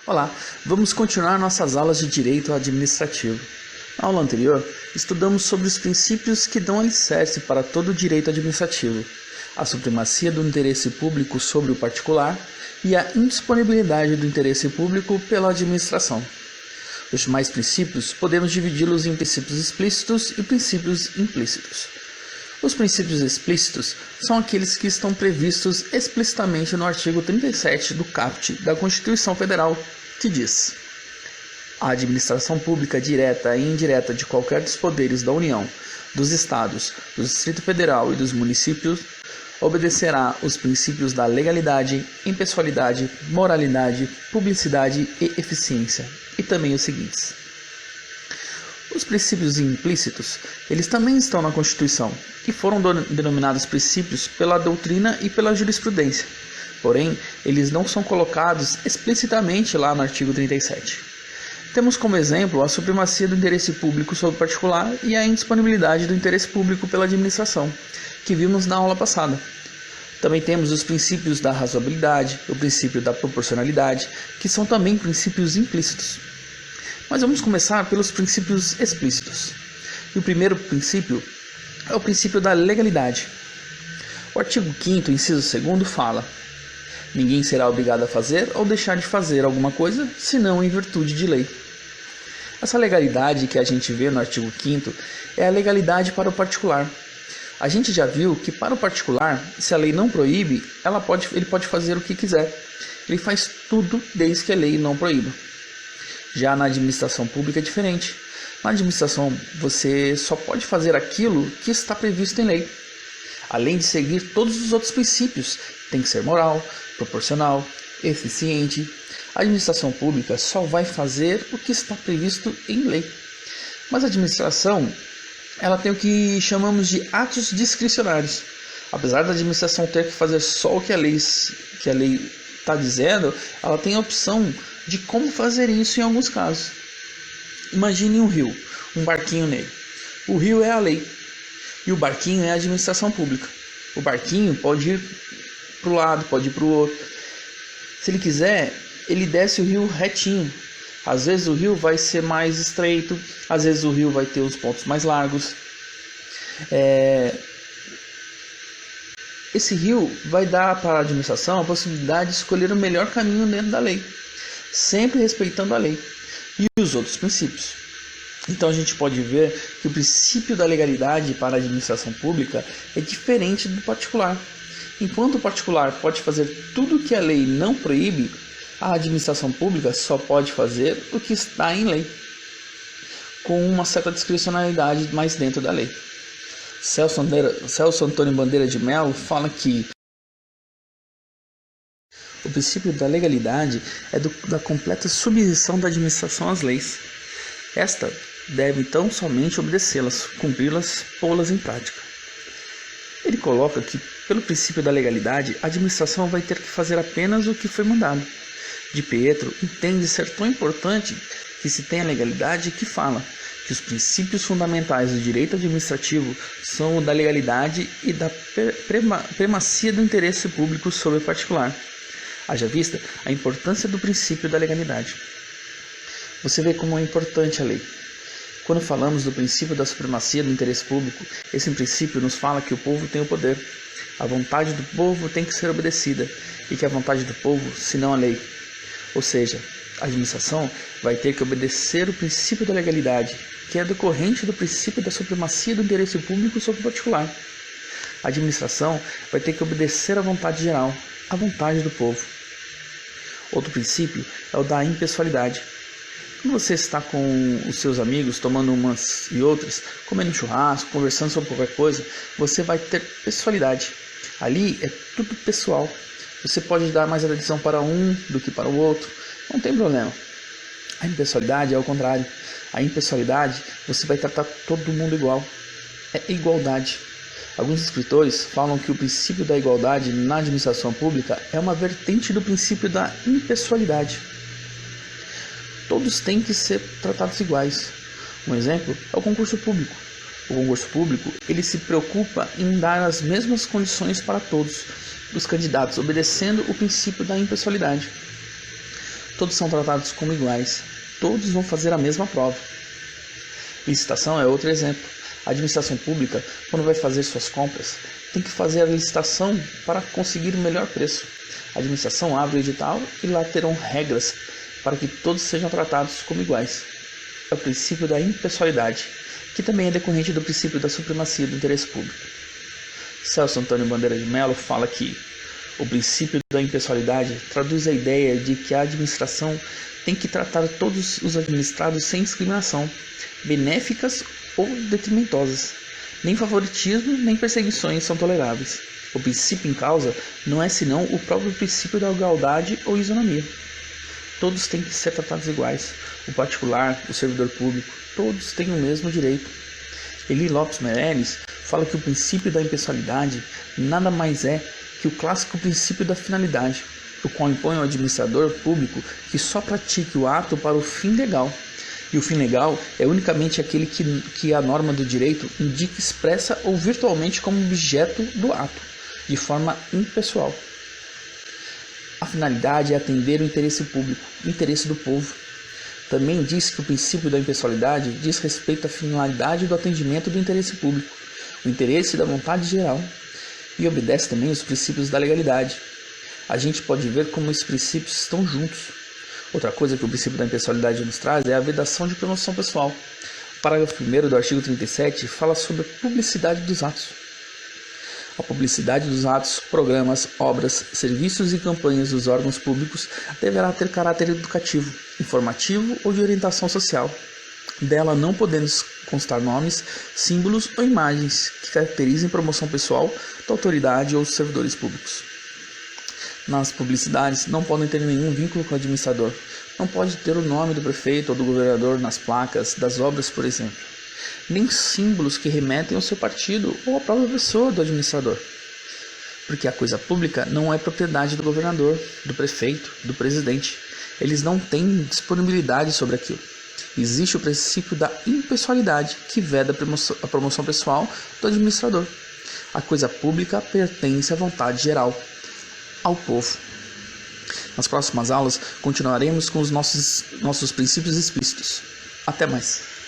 Olá, vamos continuar nossas aulas de Direito Administrativo. Na aula anterior, estudamos sobre os princípios que dão alicerce para todo o direito administrativo, a supremacia do interesse público sobre o particular e a indisponibilidade do interesse público pela administração. Os demais princípios podemos dividi-los em princípios explícitos e princípios implícitos. Os princípios explícitos são aqueles que estão previstos explicitamente no artigo 37 do caput da Constituição Federal, que diz: a administração pública direta e indireta de qualquer dos poderes da União, dos Estados, do Distrito Federal e dos municípios obedecerá os princípios da legalidade, impessoalidade, moralidade, publicidade e eficiência, e também os seguintes. Os princípios implícitos, eles também estão na Constituição e foram denominados princípios pela doutrina e pela jurisprudência. Porém, eles não são colocados explicitamente lá no artigo 37. Temos como exemplo a supremacia do interesse público sobre o particular e a indisponibilidade do interesse público pela administração, que vimos na aula passada. Também temos os princípios da razoabilidade, o princípio da proporcionalidade, que são também princípios implícitos. Mas vamos começar pelos princípios explícitos. E o primeiro princípio é o princípio da legalidade. O artigo 5º, inciso 2º, fala: ninguém será obrigado a fazer ou deixar de fazer alguma coisa, senão em virtude de lei. Essa legalidade que a gente vê no artigo 5º é a legalidade para o particular. A gente já viu que para o particular, se a lei não proíbe, ele pode fazer o que quiser. Ele faz tudo desde que a lei não proíba. Já na administração pública é diferente. Na administração, você só pode fazer aquilo que está previsto em lei, além de seguir todos os outros princípios. Tem que ser moral, proporcional, eficiente. A administração pública só vai fazer o que está previsto em lei. Mas a administração, ela tem o que chamamos de atos discricionários. Apesar da administração ter que fazer só o que a lei está dizendo, ela tem a opção de como fazer isso em alguns casos. Imagine um rio, um barquinho nele. O rio é a lei e o barquinho é a administração pública. O barquinho pode ir para o lado, pode ir para o outro. Se ele quiser, ele desce o rio retinho. Às vezes o rio vai ser mais estreito, às vezes o rio vai ter os pontos mais largos. Esse rio vai dar para a administração a possibilidade de escolher o melhor caminho dentro da lei, sempre respeitando a lei e os outros princípios. Então a gente pode ver que o princípio da legalidade para a administração pública é diferente do particular. Enquanto o particular pode fazer tudo o que a lei não proíbe, a administração pública só pode fazer o que está em lei, com uma certa discricionalidade mais dentro da lei. Celso Antônio Bandeira de Mello fala que o princípio da legalidade é da completa submissão da administração às leis. Esta deve então somente obedecê-las, cumpri-las, pô-las em prática. Ele coloca que, pelo princípio da legalidade, a administração vai ter que fazer apenas o que foi mandado. De Pietro entende ser tão importante que se tem a legalidade que fala que os princípios fundamentais do direito administrativo são o da legalidade e da primacia do interesse público sobre o particular. Haja vista a importância do princípio da legalidade. Você vê como é importante a lei. Quando falamos do princípio da supremacia do interesse público, esse princípio nos fala que o povo tem o poder. A vontade do povo tem que ser obedecida e que a vontade do povo, senão a lei. Ou seja, a administração vai ter que obedecer o princípio da legalidade, que é decorrente do princípio da supremacia do interesse público sobre o particular. A administração vai ter que obedecer à vontade geral, à vontade do povo. Outro princípio é o da impessoalidade. Quando você está com os seus amigos, tomando umas e outras, comendo um churrasco, conversando sobre qualquer coisa, você vai ter pessoalidade. Ali é tudo pessoal. Você pode dar mais atenção para um do que para o outro. Não tem problema. A impessoalidade é ao contrário. A impessoalidade, você vai tratar todo mundo igual. É igualdade. Alguns escritores falam que o princípio da igualdade na administração pública é uma vertente do princípio da impessoalidade. Todos têm que ser tratados iguais. Um exemplo é o concurso público. O concurso público, ele se preocupa em dar as mesmas condições para todos os candidatos, obedecendo o princípio da impessoalidade. todos são tratados como iguais, todos vão fazer a mesma prova. Licitação é outro exemplo. A administração pública, quando vai fazer suas compras, tem que fazer a licitação para conseguir o melhor preço. A administração abre o edital e lá terão regras para que todos sejam tratados como iguais. É o princípio da impessoalidade, que também é decorrente do princípio da supremacia do interesse público. Celso Antônio Bandeira de Mello fala que o princípio da impessoalidade traduz a ideia de que a administração tem que tratar todos os administrados sem discriminação, benéficas ou detrimentosas. Nem favoritismo, nem perseguições são toleráveis. O princípio em causa não é senão o próprio princípio da igualdade ou isonomia. Todos têm que ser tratados iguais. O particular, o servidor público, todos têm o mesmo direito. Eli Lopes Meirelles fala que o princípio da impessoalidade nada mais é que o clássico princípio da finalidade, o qual impõe ao administrador público que só pratique o ato para o fim legal. E o fim legal é unicamente aquele que a norma do direito indica expressa ou virtualmente como objeto do ato, de forma impessoal. A finalidade é atender o interesse público, o interesse do povo. Também diz que o princípio da impessoalidade diz respeito à finalidade do atendimento do interesse público, o interesse da vontade geral, e obedece também os princípios da legalidade. A gente pode ver como esses princípios estão juntos. Outra coisa que o princípio da impessoalidade nos traz é a vedação de promoção pessoal. O parágrafo 1º do artigo 37 fala sobre a publicidade dos atos. A publicidade dos atos, programas, obras, serviços e campanhas dos órgãos públicos deverá ter caráter educativo, informativo ou de orientação social, dela não podendo constar nomes, símbolos ou imagens que caracterizem promoção pessoal da autoridade ou dos servidores públicos. Nas publicidades não podem ter nenhum vínculo com o administrador. Não pode ter o nome do prefeito ou do governador nas placas das obras, por exemplo. Nem símbolos que remetem ao seu partido ou à própria pessoa do administrador. Porque a coisa pública não é propriedade do governador, do prefeito, do presidente. Eles não têm disponibilidade sobre aquilo. Existe o princípio da impessoalidade, que veda a promoção pessoal do administrador. A coisa pública pertence à vontade geral, ao povo. Nas próximas aulas continuaremos com os nossos princípios explícitos. Até mais!